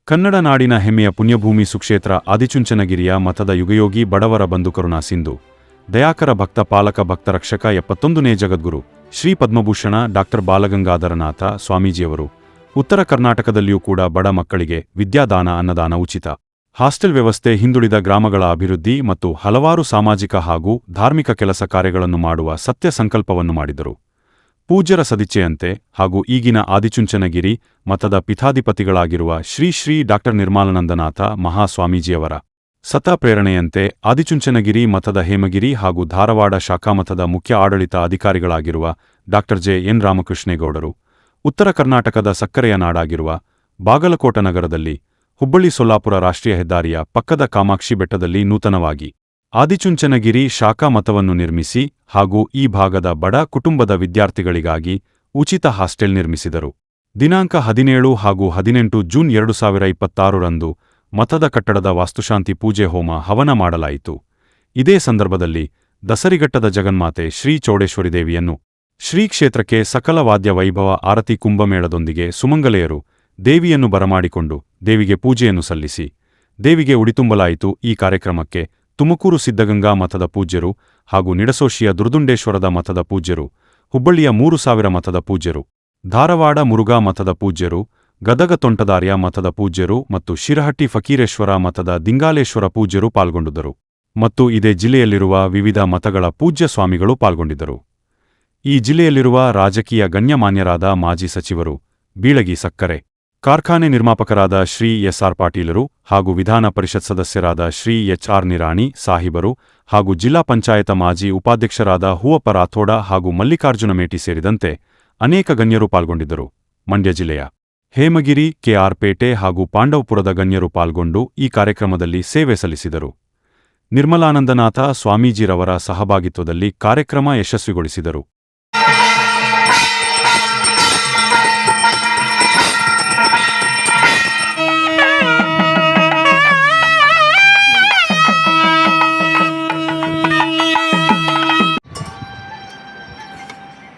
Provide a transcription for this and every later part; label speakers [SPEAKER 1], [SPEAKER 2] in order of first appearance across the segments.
[SPEAKER 1] ಕನ್ನಡ ನಾಡಿನ ಹೆಮ್ಮೆಯ ಪುಣ್ಯಭೂಮಿ ಸುಕ್ಷೇತ್ರ ಆದಿಚುಂಚನಗಿರಿಯ ಮಠದ ಯುಗಯೋಗಿ ಬಡವರ ಬಂಧು ಕರುಣಾ ಸಿಂಧು ದಯಾಕರ ಭಕ್ತ ಪಾಲಕ ಭಕ್ತರಕ್ಷಕ 71ನೇ ಜಗದ್ಗುರು ಶ್ರೀ ಪದ್ಮಭೂಷಣ ಡಾ ಬಾಲಗಂಗಾಧರನಾಥ ಸ್ವಾಮೀಜಿಯವರು ಉತ್ತರ ಕರ್ನಾಟಕದಲ್ಲಿಯೂ ಕೂಡ ಬಡ ಮಕ್ಕಳಿಗೆ ವಿದ್ಯಾದಾನ ಅನ್ನದಾನ ಉಚಿತ ಹಾಸ್ಟೆಲ್ ವ್ಯವಸ್ಥೆ ಹಿಂದುಳಿದ ಗ್ರಾಮಗಳ ಅಭಿವೃದ್ಧಿ ಮತ್ತು ಹಲವಾರು ಸಾಮಾಜಿಕ ಹಾಗೂ ಧಾರ್ಮಿಕ ಕೆಲಸ ಕಾರ್ಯಗಳನ್ನು ಮಾಡುವ ಸತ್ಯ ಸಂಕಲ್ಪವನ್ನು ಮಾಡಿದರು. ಪೂಜ್ಯರ ಸದಿಚ್ಛೆಯಂತೆ ಹಾಗೂ ಈಗಿನ ಆದಿಚುಂಚನಗಿರಿ ಮಠದ ಪೀಠಾಧಿಪತಿಗಳಾಗಿರುವ ಶ್ರೀ ಶ್ರೀ ಡಾ ನಿರ್ಮಲಾನಂದನಾಥ ಮಹಾಸ್ವಾಮೀಜಿಯವರ ಸತ ಪ್ರೇರಣೆಯಂತೆ ಆದಿಚುಂಚನಗಿರಿ ಮಠದ ಹೇಮಗಿರಿ ಹಾಗೂ ಧಾರವಾಡ ಶಾಖಾಮಠದ ಮುಖ್ಯ ಆಡಳಿತ ಅಧಿಕಾರಿಗಳಾಗಿರುವ ಡಾ ಜೆ ಎನ್ ರಾಮಕೃಷ್ಣೇಗೌಡರು, ಉತ್ತರ ಕರ್ನಾಟಕದ ಸಕ್ಕರೆಯ ನಾಡಾಗಿರುವ ಬಾಗಲಕೋಟ ನಗರದಲ್ಲಿ ಹುಬ್ಬಳ್ಳಿ ಸೊಲ್ಲಾಪುರ ರಾಷ್ಟ್ರೀಯ ಹೆದ್ದಾರಿಯ ಪಕ್ಕದ ಕಾಮಾಕ್ಷಿ ಬೆಟ್ಟದಲ್ಲಿ ನೂತನವಾಗಿ ಆದಿಚುಂಚನಗಿರಿ ಶಾಖಾ ಮಠವನ್ನು ನಿರ್ಮಿಸಿ ಹಾಗೂ ಈ ಭಾಗದ ಬಡ ಕುಟುಂಬದ ವಿದ್ಯಾರ್ಥಿಗಳಿಗಾಗಿ ಉಚಿತ ಹಾಸ್ಟೆಲ್ ನಿರ್ಮಿಸಿದರು. ದಿನಾಂಕ 17 ಹಾಗೂ 18 ಜೂನ್ 2026ರಂದು ಮಠದ ಕಟ್ಟಡದ ವಾಸ್ತುಶಾಂತಿ ಪೂಜೆ ಹೋಮ ಹವನ ಮಾಡಲಾಯಿತು. ಇದೇ ಸಂದರ್ಭದಲ್ಲಿ ದಸರಿಘಟ್ಟದ ಜಗನ್ಮಾತೆ ಶ್ರೀ ಚೌಡೇಶ್ವರಿ ದೇವಿಯನ್ನು ಶ್ರೀ ಕ್ಷೇತ್ರಕ್ಕೆ ಸಕಲ ವಾದ್ಯ ವೈಭವ ಆರತಿ ಕುಂಭಮೇಳದೊಂದಿಗೆ ಸುಮಂಗಲೆಯರು ದೇವಿಯನ್ನು ಬರಮಾಡಿಕೊಂಡು ದೇವಿಗೆ ಪೂಜೆಯನ್ನು ಸಲ್ಲಿಸಿ ದೇವಿಗೆ ಉಡಿತುಂಬಲಾಯಿತು. ಈ ಕಾರ್ಯಕ್ರಮಕ್ಕೆ ತುಮಕೂರು ಸಿದ್ಧಗಂಗಾ ಮಠದ ಪೂಜ್ಯರು ಹಾಗೂ ನಿಡಸೋಶಿಯ ದುರ್ದುಂಡೇಶ್ವರದ ಮಠದ ಪೂಜ್ಯರು, ಹುಬ್ಬಳ್ಳಿಯ 3000 ಮಠದ ಪೂಜ್ಯರು, ಧಾರವಾಡ ಮುರುಘಾ ಮಠದ ಪೂಜ್ಯರು, ಗದಗ ತೋಂಟದಾರ್ಯ ಮಠದ ಪೂಜ್ಯರು ಮತ್ತು ಶಿರಹಟ್ಟಿ ಫಕೀರೇಶ್ವರ ಮಠದ ದಿಂಗಾಲೇಶ್ವರ ಪೂಜ್ಯರು ಪಾಲ್ಗೊಂಡಿದ್ದರು ಮತ್ತು ಇದೇ ಜಿಲ್ಲೆಯಲ್ಲಿರುವ ವಿವಿಧ ಮಠಗಳ ಪೂಜ್ಯ ಸ್ವಾಮಿಗಳು ಪಾಲ್ಗೊಂಡಿದ್ದರು. ಈ ಜಿಲ್ಲೆಯಲ್ಲಿರುವ ರಾಜಕೀಯ ಗಣ್ಯಮಾನ್ಯರಾದ ಮಾಜಿ ಸಚಿವರು, ಬೀಳಗಿ ಸಕ್ಕರೆ ಕಾರ್ಖಾನೆ ನಿರ್ಮಾಪಕರಾದ ಶ್ರೀ ಎಸ್.ಆರ್. ಪಾಟೀಲರು ಹಾಗೂ ವಿಧಾನ ಪರಿಷತ್ ಸದಸ್ಯರಾದ ಶ್ರೀ ಎಚ್.ಆರ್. ನಿರಾಣಿ ಸಾಹಿಬರು ಹಾಗೂ ಜಿಲ್ಲಾ ಪಂಚಾಯತ ಮಾಜಿ ಉಪಾಧ್ಯಕ್ಷರಾದ ಹೂವಪ್ಪ ರಾಥೋಡ ಹಾಗೂ ಮಲ್ಲಿಕಾರ್ಜುನ ಮೇಟಿ ಸೇರಿದಂತೆ ಅನೇಕ ಗಣ್ಯರು ಪಾಲ್ಗೊಂಡಿದ್ದರು. ಮಂಡ್ಯ ಜಿಲ್ಲೆಯ ಹೇಮಗಿರಿ, ಕೆ.ಆರ್. ಪೇಟೆ ಹಾಗೂ ಪಾಂಡವಪುರದ ಗಣ್ಯರು ಪಾಲ್ಗೊಂಡು ಈ ಕಾರ್ಯಕ್ರಮದಲ್ಲಿ ಸೇವೆ ಸಲ್ಲಿಸಿದರು. ನಿರ್ಮಲಾನಂದನಾಥ ಸ್ವಾಮೀಜಿರವರ ಸಹಭಾಗಿತ್ವದಲ್ಲಿ ಕಾರ್ಯಕ್ರಮ ಯಶಸ್ವಿಗೊಳಿಸಿದರು.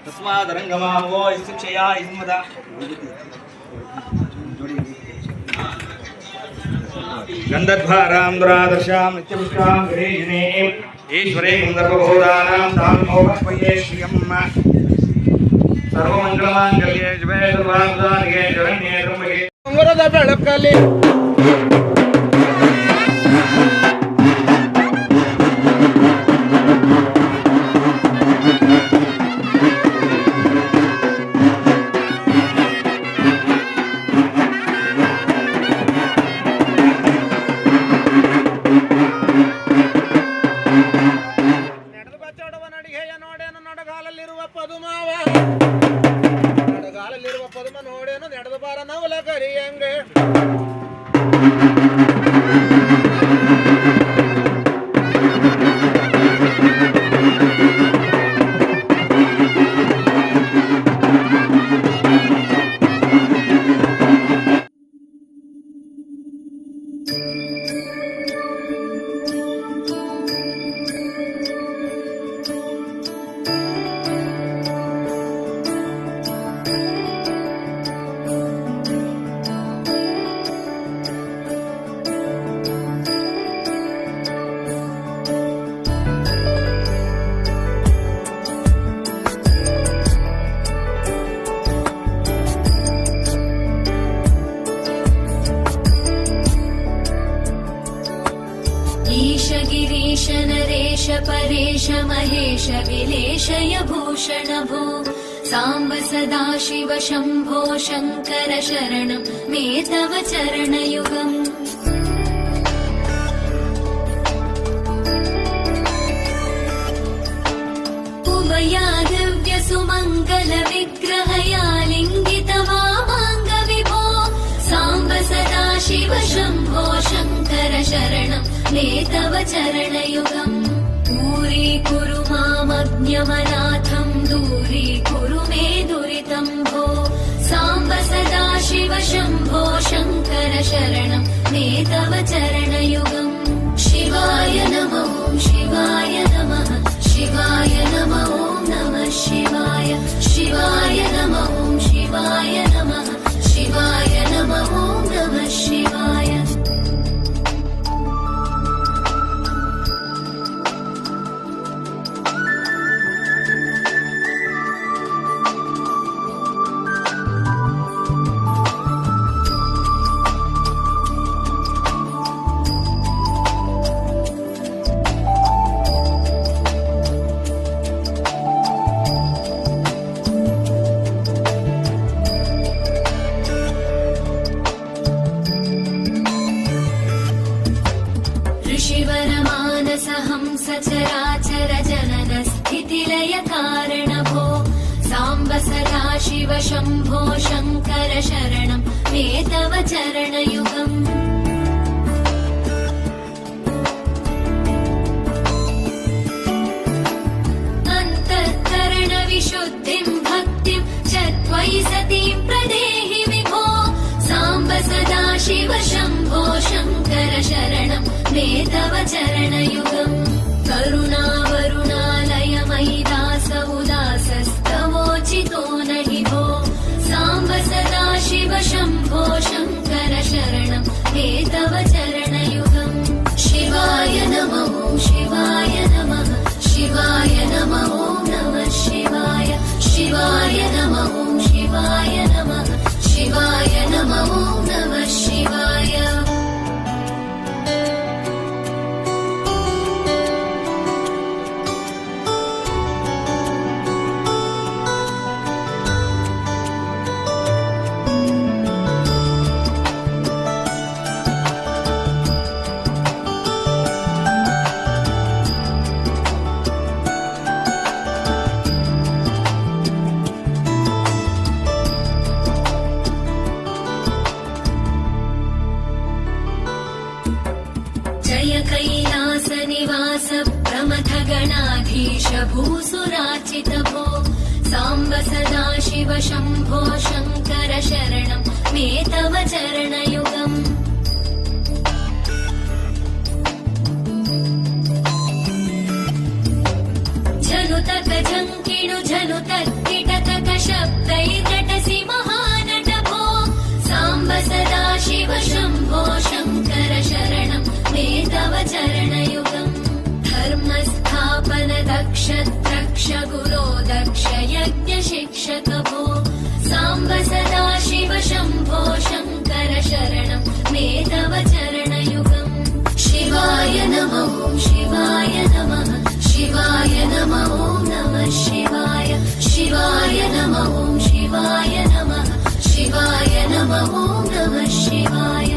[SPEAKER 2] ತಸ್ಮಾದರಂಗಮಾವೋ ಇಸುಕ್ಷಯ ಇನ್ಮದ ಗಂಧದ್ವಾರಾಂಧ್ರಾದರ್ಶಾಂ ನಿತ್ಯಪುಷ್ಟಾಂ ಗಣೇಶನೇ ಈಶ್ವರೇ ಗಂಧರ್ವಬೋಧಾನಾಂ ತಾಮೋಪಸ್ಮಯೇ ಶ್ರಿಯಂ ಸರ್ವಮಂಗಳಮಾಂಗಲ್ಯೇ ಶಿವೆ ಸರ್ವಾರ್ಥಸಾಧಿಕೆ ಶರಣ್ಯೇ ತ್ರ್ಯಂಬಕೆ ಅಂಗುರದ ಬೆಳಕಲ್ಲಿ ನಡಗಾಲಲ್ಲಿರುವ ಪದುಮ ನೋಡೇನು ನಡೆದು ಬಾರ ನವಲ ಕರಿಯಂಗೆ
[SPEAKER 3] गिरीश नरेश परेश महेश विलेशय भूषण भो साम्ब सदा शिव शम्भो शङ्कर शरणं मे तव चरणयुगम् उमया दिव्य सुमङ्गल विग्रहया लिङ्गित वामाङ्ग विभो साम्ब सदा शिव शम्भो शङ्कर शरणं मे तव चरणयुगम् दूरीकुरु मामज्ञमनाथं दूरीकुरु मे दुरितं भो साम्ब सदा शिव शम्भो शङ्कर शरणं मे तव चरणयुगम् शिवाय नमः शिवाय नमः शिवाय नमः नमः शिवाय शिवाय नमः शिवाय नमः शिवाय नमः नमः शिवाय। ऋषिवरमानसहंस चराचर जनन स्थितिलय कारणभो साम्ब सदा शिव शम्भो शङ्कर शरणं मे तव चरणयुगम्। अन्तःकरणविशुद्धिं भक्तिं च त्वयि सतीं प्रदेहि विभो साम्ब सदा शिव शम्भो शङ्कर शरणं मे तव चरणयुगम्। करुणावरुणालय मयि दास उदासस्तवोचितो न हि भो साम्ब सदा शिव शम्भो शङ्कर शरणं मे तव चरणयुगम्। शिवाय नमः शिवाय नमः शिवाय नमः नमः शिवाय शिवाय नमः शिवाय नमः शिवाय नमः नमः शिवाय। जय कैलास निवास प्रमथ गणाधीश भूसुराचित भो साम्ब सदा शिव शम्भो शङ्कर शरणं मे तव चरणयुगम्। झनुतक झङ्किणु झनुतक्किटतक शब्दैर्नटसि महानट भो साम्ब सदा शिव शम्भो शङ्कर शरणं मे तव चरणयुगम्। धर्मस्थापन दक्ष द्रक्ष गुरो दक्ष यज्ञ शिक्षक भो साम्ब सदा शिव शम्भो शङ्कर शरणं मे तव चरणयुगम्। शिवाय नमः शिवाय नमः शिवाय नमः नमः शिवाय शिवाय नमः शिवाय नमः शिवाय नमः नमः शिवाय।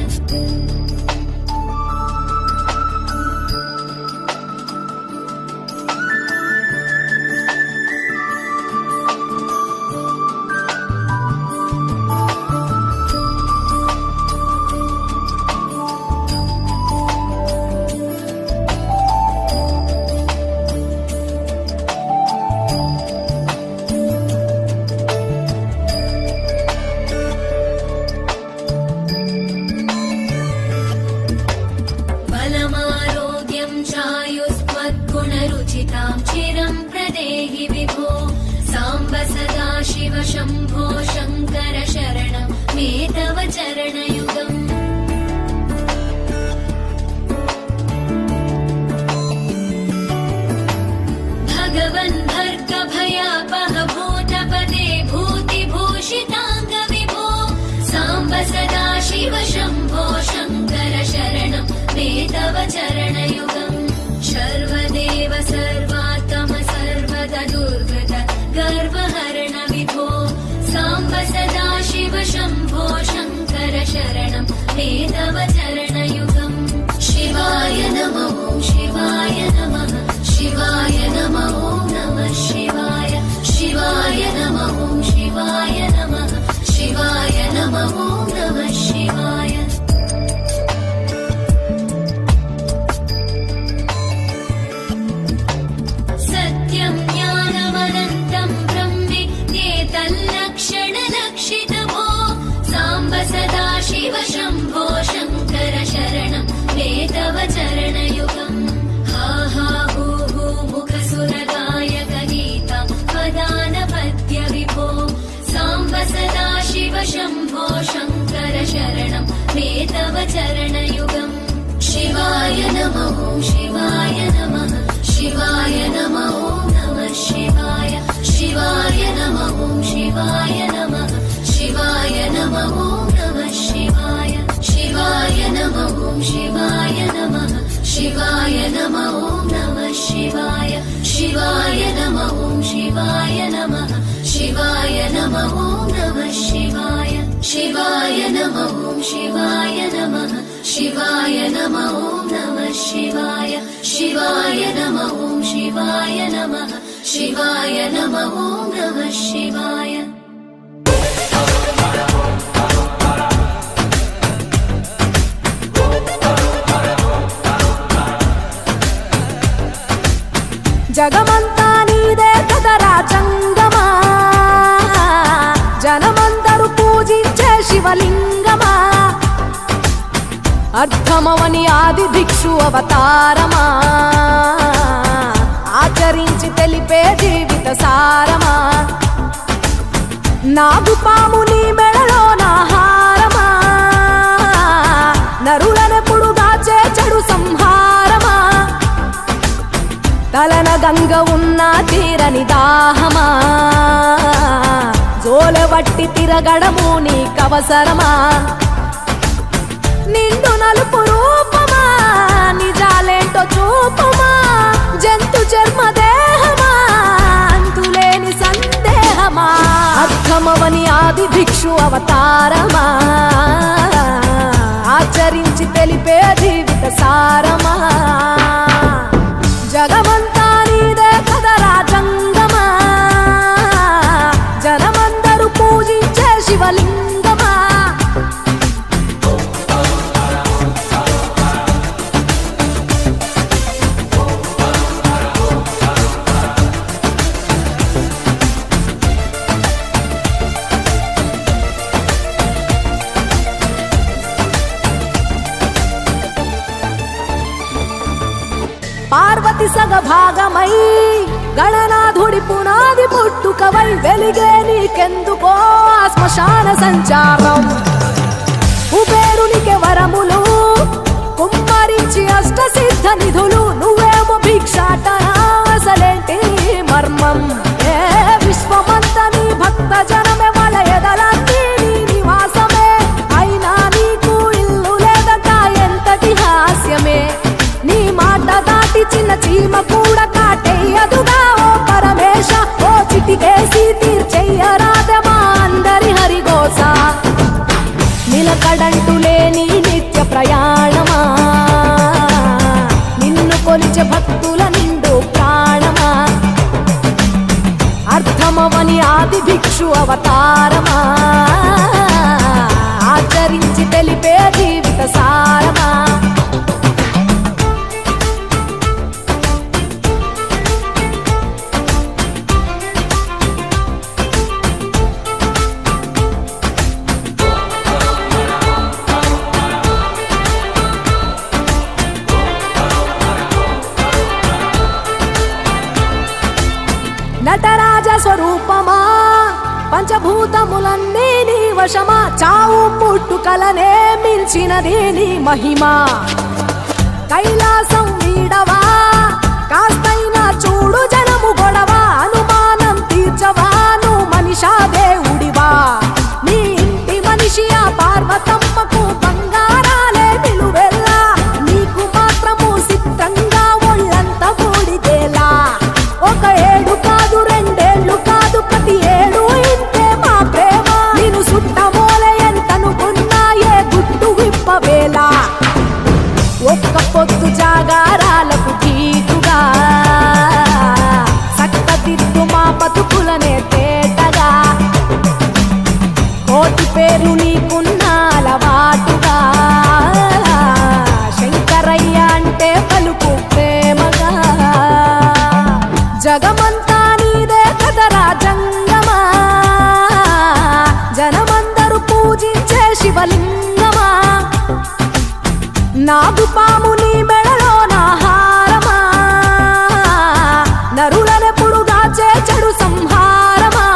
[SPEAKER 3] गुणरुचितां चिरं प्रदेहि विभो साम्ब सदा शिव शम्भो शङ्कर शरणं मे तव चरणयुगम्। भगवन् भर्ग भयापह भूतपदे भूतिभूषिताङ्ग विभो साम्ब सदा शिव शम्भो शङ्कर शरणं मे तव चरणयुगम्। सर्वदेव सर्वात्म सर्वद दुर्गत गर्वहरण विभो साम्ब सदा शिव शम्भो शङ्कर शरणं मे तव चरणयुगम्। शिवाय नमः शिवाय नमः शिवाय नमः नमः शिवाय शिवाय नमः शिवाय नमः शिवाय नमः नमः शिवाय। सत्यं ज्ञानमनन्तं ब्रह्मेतल्लक्षणलक्षित भो साम्ब सदा शिव शम्भो शङ्कर शरणं मे तव चरणयुगम्। हा हा हू हू मुखसुरगायक गीतं वदानपद्य विभो साम्ब सदा शिव शम्भो शङ्कर शरणं शिवाय नमः शिवाय नमः ॐ नमः शिवाय शिवाय नमः ॐ शिवाय नमः शिवाय नमः ॐ नमः शिवाय शिवाय नमः ॐ शिवाय नमः शिवाय नमः ॐ नमः शिवाय शिवाय नमः ॐ शिवाय नमः शिवाय नमः ॐ नमः शिवाय
[SPEAKER 4] జగమంతా నీదే కదరా జంగమా జనమందరూ పూజించే శివలింగమా అర్థమవని ఆది భిక్షు అవతారమా ఆచరించి తెలిపే జీవిత సారమా నాగుపాము నీ మెడలో నా హారమా నరులనెప్పుడు గాచే చెడు సంహారమా తలన గంగ ఉన్న తీరని దాహమా జోలవట్టి తిరగడము నీకవసరమా నిండు నలుపు రూపమా నిజాలేంటో చూపమా జంతు చర్మ దేహమా అంతులేని సందేహమా అర్థమవని ఆది భిక్షు అవతారమా ఆచరించి తెలిపే జీవిత సారమా జగమంతా నీదే కదరా జంగమా జనమందరూ పూజించే శివలింగమా పార్వతి సగభాగమై గణనాథుడి పునాది పుట్టుకవై వెలిగే నీకెందుకో శ్మశాన సంచారం కుబేరునికి వరములు కుమ్మరించి అష్ట సిద్ధ నిధులు నువ్వేమో భిక్షాటన అసలేంటి మర్మం ఏ విశ్వమంత నీ భక్త జనమే వాళ్ళ ఎదలన్నీ నీ నివాసమే అయినా నీకు ఇల్లు లేదట ఎంతటి హాస్యమే నీ మాట దాటి చిన్న చీమ కూడా కాటేయదుగా ఓ పరమేశ ఓ చిటికేసి తీర్చెయ్యరాదమా అందరి హరిగోస నిలకడంటూ లేని నిత్య ప్రయాణమా నిన్ను కొలిచే భక్తుల నిండు ప్రాణమా అర్థమవని ఆది భిక్షు అవతారమా ఆచరించి తెలిపే జీవిత సారమా నటరాజ స్వరూపమా పంచభూతములన్నీ నీ వశమా చావు పుట్టుకలనే మించినది నీ మహిమా కైలాసం వీడవా కాస్తైనా చూడు జనము గొడవ అనుమానం తీర్చవా నువ్వు మనిషా దేవుడివా నీ ఇంటి మనిషి ఆ పార్వతమ్మకు బంగారాలే నిలువెల్లా నీకు మాత్రము సిద్ధంగా ఒళ్ళంత మూడిదేలా ఒక ఏడు కాదు రెండేళ్లు కాదు ప్రతి ఏడు ఇంతే మా ప్రేమ నేను సుట్టమోలే ఎంతనుకున్నా ఏ గుట్టు విప్పవేలా ఒక్క పొద్దు జాగారాలకు గీటుగా సక్కదిద్దు మా బతుకులనే తేటగా కోటి పేరు నీకున్న అలవాటుగా శంకరయ్య అంటే పలుకు ప్రేమగా జగమంతా నీదే కదరా జంగమా జనమందరూ పూజించే శివలింగమా నాగుపాము నీ మెడలో నా హారమా నరులనెప్పుడు గాచే చెడు సంహారమా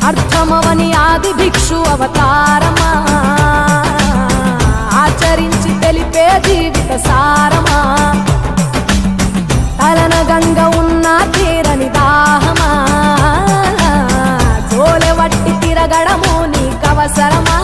[SPEAKER 4] అర్థమవని ఆది భిక్షు అవతారమా ఆచరించి తెలిపే జీవిత సారమా తలన గంగ ఉన్న తీరని దాహమా జోలెవట్టి తిరగడము నీకవసరమా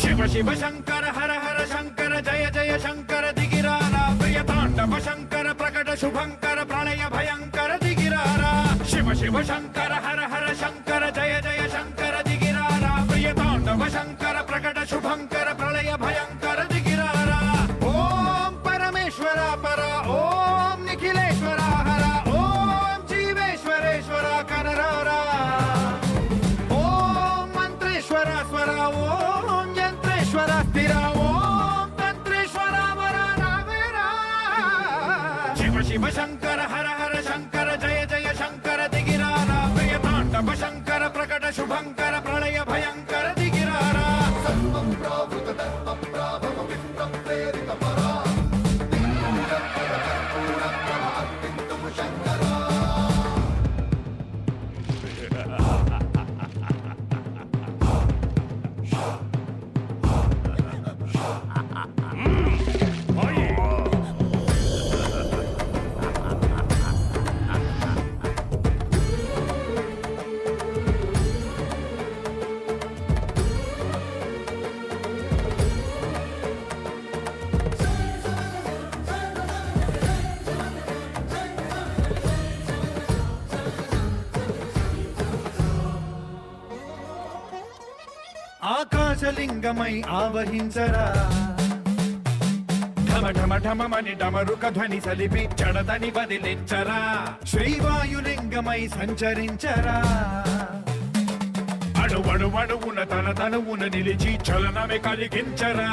[SPEAKER 2] शिव शिव शंकर हर हर शंकर जय जय शंकर दिगिरारा प्रिय तांडव शंकर प्रकट शुभंकर प्रलय भयंकर दिगिरारा शिव शिव शंकर हर हर शंकर जय जय शंकर दिगिरारा प्रिय तांडव शंकर प्रकट शुभंकर प्रलय भयंकर दिगिरारा ओम परमेश्वर पर ओम निखिलेश्वर हर ओम जीवेश्वरेश्वर कनरारा ओम मंत्रेश्वर स्वर ओम यंत्रेश्वर स्थिर ओम तंत्रेश्वर वर नावेरा शिव शिव शंकर हर हर शंकर जय जय शंकर दिगिरारा प्रिय तांडव शंकर प्रकट शुभंकर प्रलय भयंकर दिगिरारा ఆకాశలింగమై ఆవహించరా ఢమ ఢమ ఢమమని డమరుక ధ్వని సలిపి జడదని వదిలించరా శ్రీవాయులింగమై సంచరించరా అణువణువున తన తనువున నిలిచి చలనమే కలిగించరా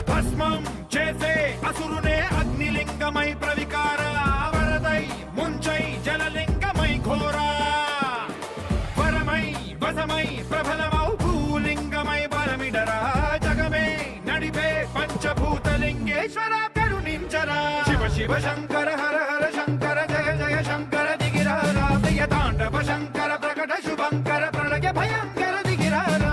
[SPEAKER 2] భస్మం చేసే అసురునే అగ్నిలింగమై ప్రవికార వరదై ముంచై జలలింగమై ఘోరా వరమై వసమై ప్రబలమౌ భూలింగమై బలమిడరా జగమే నడిపే పంచభూతలింగేశ్వర కరుణించరా శివ శివ శంకర హర హర శంకర జయ జయ శంకర దిగిరారా ప్రియ తాండవ శంకర ప్రకట శుభంకర ప్రళయ భయంకర దిగిరారా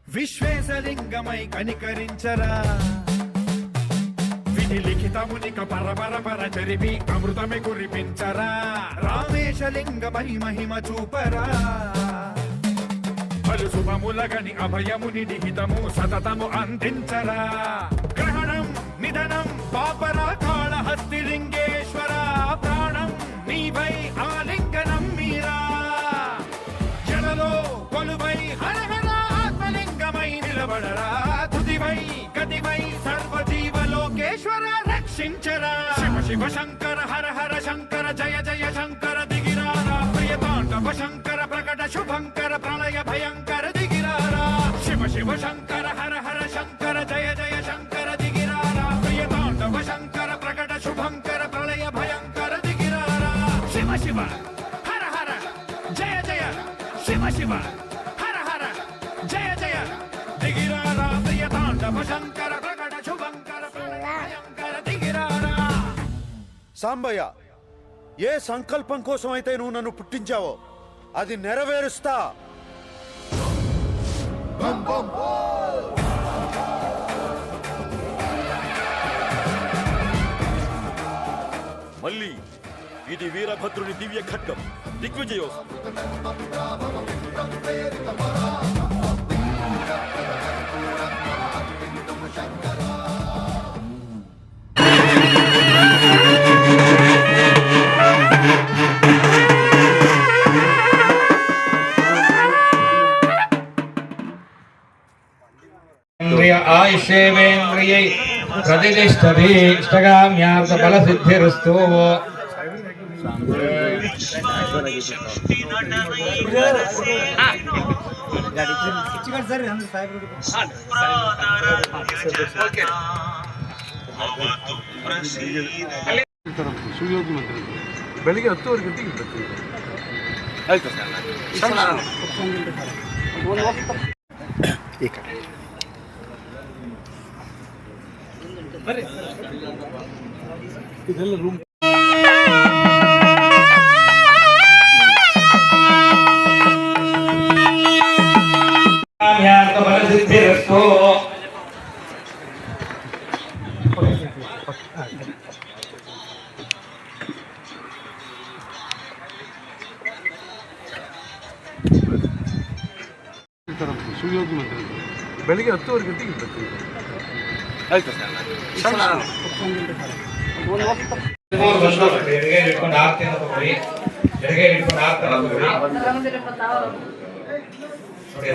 [SPEAKER 2] విశ్వేశలింగమై కనికరించరా విధి లిఖితమునిక పరపర పర చరివి అమృతమే కురిపించరా రామేశలింగమై మహిమ చూపరా పలు శుభములగని అభయముని నిహితము సతతము అందించరా గ్రహణం నిధనం పాపరా కాళహస్తిలింగేశ్వర ప్రాణం నీవై ఆలింగనం మీరా జలలో కొలువై హర హర ఆత్మలింగమై నిలబడరా తుదివై గతివై సర్వజీవలోకేశ్వర రక్షించరా శివ శివ శంకర హర హర శంకర జయ జయ శంకర దిగిరారా ప్రియ తాండవ శంకర ప్రకట శుభంకర ప్రళయ భయంకర దిగిరారా శివ శివ శంకర హర హర శంకర జయ జయ శంకర దిగిరారా ప్రియ తాండవ శంకర ప్రకట శుభంకర ప్రళయ భయంకర దిగిరారా శివ శివ హర హర జయ జయ శివ శివ హర హర జయ జయ దిగిరారా ప్రియ తాండవ శంకర ప్రకట శుభంకర ప్రళయ భయంకర దిగిరారా
[SPEAKER 5] సాంబయ్య, ఏ సంకల్పం కోసం అయితే నువ్వు నన్ను పుట్టించావో అది నెరవేరుస్తా.
[SPEAKER 6] మళ్ళీ ఇది వీరభద్రుని దివ్య ఖడ్గం దిగ్విజయోస్తు.
[SPEAKER 7] आयुष्येवेन्द्रियै प्रतिष्ठति इष्टकाम्यार्थफलसिद्धिरस्तु
[SPEAKER 8] ಬೆಳಿಗ್ಗೆ 10 ಗಂಟೆಗೆ ಬರ್ತೀವಿ. ಆಯ್ತು ಈ ಕಡೆ ಇದೆಲ್ಲ ರೂಮ್
[SPEAKER 7] काम्यार्थफलसिद्धिरस्तु
[SPEAKER 8] ಸುಯೋಗಿ ಮಂದಿರ ಬೆಳಿಗ್ಗೆ 10 ಗಂಟೆಗೆ ಬರ್ತೀವಿ. ಆಯ್ತು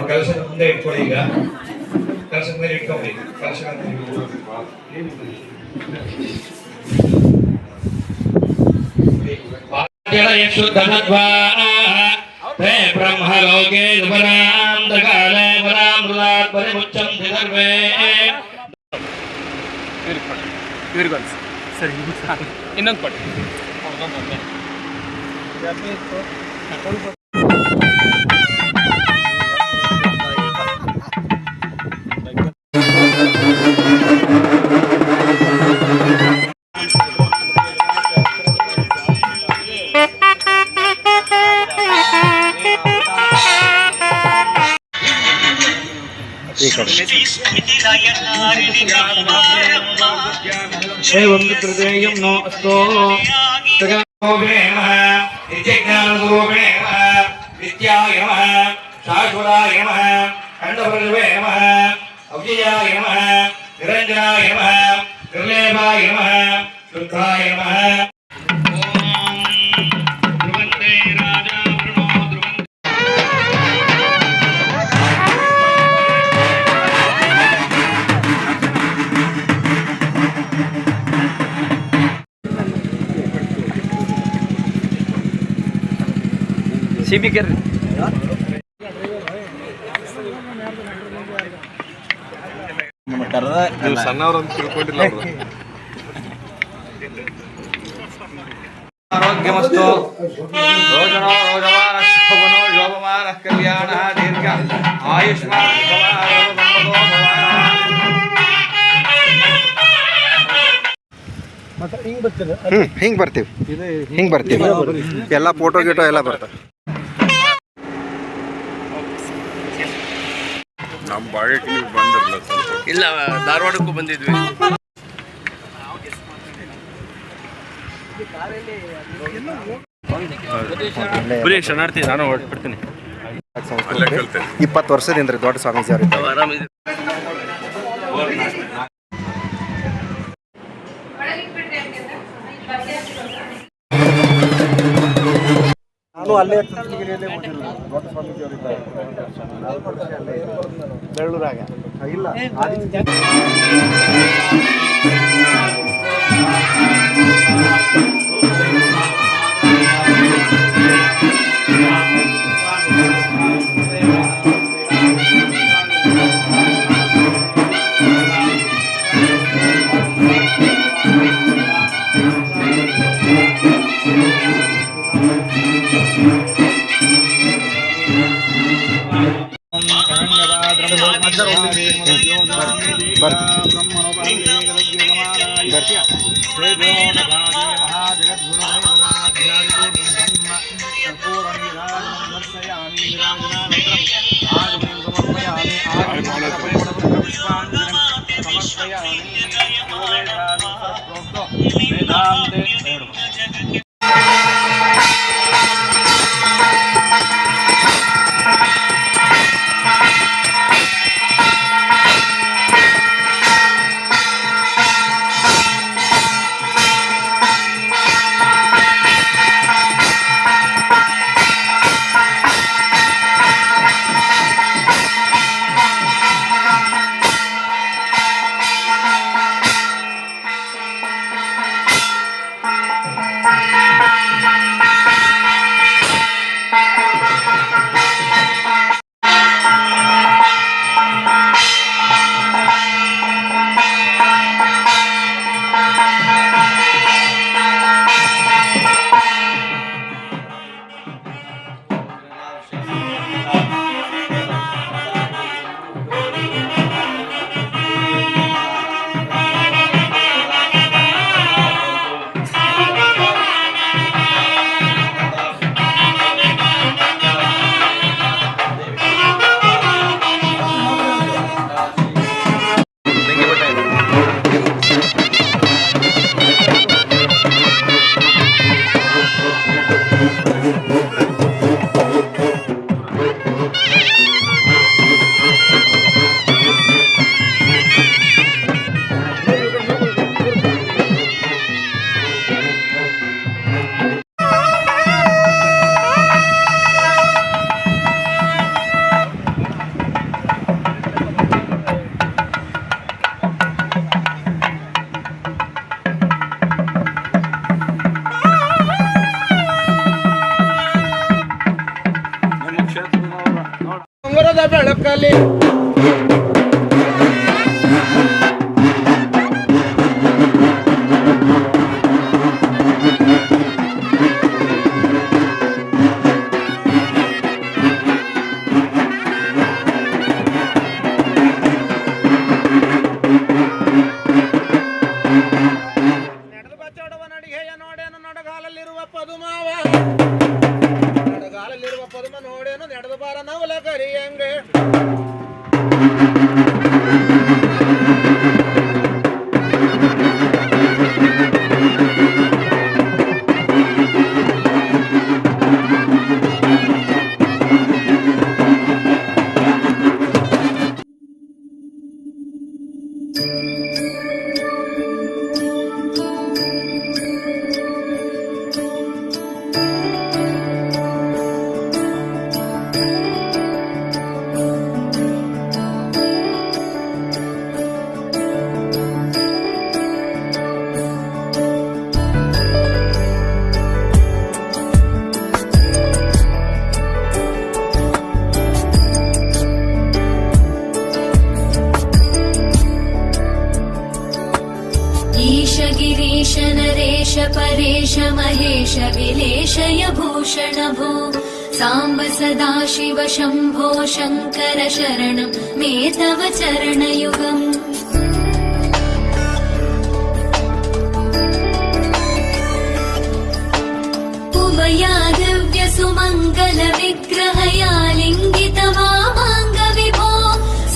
[SPEAKER 7] ಕಲಶದ ಮುಂದೆ ಇಟ್ಕೊಳ್ಳಿ. ಈಗ ಕಲಶದ ಮೇಲೆ ಇಟ್ಕೊಳ್ಳಿ. ಕಲಶ ಬ್ರಹ್ಮಲೋಕೆ ಕಾಲೇ ಪರಾಮೃತಾತ್ ಪರಿಮುಚ್ಚಂತಿ ಸರ್ವೇ.
[SPEAKER 8] ಸರಿ
[SPEAKER 9] ಇನ್ನೊಂದು ಪಟ್ಟಿ
[SPEAKER 7] एवं हृदयं नो अस्तो तगोभे नमः नित्यज्ञानस्वरूपे नमः नित्याय नमः शाश्वताय नमः खण्डप्रभवे नमः अव्ययाय नमः निरञ्जनाय नमः निर्लेपाय नमः शुद्धाय नमः.
[SPEAKER 9] ಸಿಬಿ ಕೇರ್ರಿ
[SPEAKER 8] ಸಣ್ಣವ್ರು ಅಂತ ತಿಳ್ಕೊಂಡಿಲ್ಲ.
[SPEAKER 7] आरोग्यमस्तु रोजनो रोजमान शोभनो शोभमान कल्याण दीर्घ आयुष्मान
[SPEAKER 8] ಹಿಂಗೆ ಬರ್ತೀವಿ ಹಿಂಗೆ ಬರ್ತೀವಿ ಎಲ್ಲ ಫೋಟೋ ಗೀಟೋ ಎಲ್ಲ ಬರ್ತವೆ. ನಮ್ಮ ಬಾಳೆಗೆ ನೀವು ಬಂದಿರಲ್ಲ.
[SPEAKER 9] ಇಲ್ಲ ಧಾರವಾಡಕ್ಕೂ ಬಂದಿದ್ವಿ. ಬರೀ ಶರಣಾರ್ಥಿ ನಾನು ಹೊರಟ್ಬಿಡ್ತೀನಿ.
[SPEAKER 8] 20 ವರ್ಷದಿಂದ ದೊಡ್ಡ ಸ್ವಾಮೀಜಿ ಅವರು
[SPEAKER 9] ಆರಾಮಿದೆ.
[SPEAKER 8] ನಾನು ಅಲ್ಲೇ ಕೃಷ್ಣಗಿರಿಯಲ್ಲೇ ಓದಿರೋದು. ದೊಡ್ಡ ಸ್ವಾಮೀಜಿ ಅವರಿದ್ದಾರೆ. 4 ವರ್ಷ ಅಲ್ಲೇ ಬೆಳ್ಳೂರಾಗ ಇಲ್ಲ ದೊರಕಲಿ. ನಡೆದು ಬಚ್ಚಾಡುವ ನಡಿಗೆಯ ನೋಡೇನು ನಡಗಾಲಲ್ಲಿರುವ ಪದುಮಾವ, ನಡಗಾಲಲ್ಲಿರುವ ಪದುಮ ನೋಡೇನು ನಡೆದು ಬಾರ ನವಲ ಕರಿಯಂಗೆ.
[SPEAKER 3] ईश गिरीश नरेश परेश महेश विलेशय भूषण भो साम्ब सदा शिव शम्भो शङ्कर शरणं मे तव चरणयुगम्. उमया दिव्य सुमङ्गल विग्रहया लिङ्गित वामाङ्ग विभो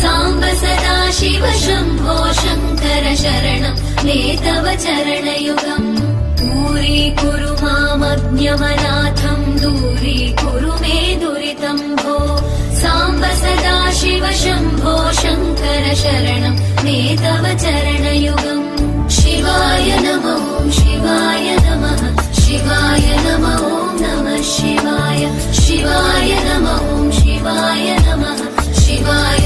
[SPEAKER 3] साम्ब सदा शिव शम्भो शङ्कर शरणं मे तव चरणयुगम्. दूरीकुरु मामज्ञमनाथं दूरीकुरु मे दुरितं भो साम्ब सदा शिव शम्भो शङ्कर शरणं मे तव चरणयुगम्. शिवाय नमो शिवाय नमः शिवाय नमो नमः शिवाय शिवाय नमो शिवाय नमः शिवाय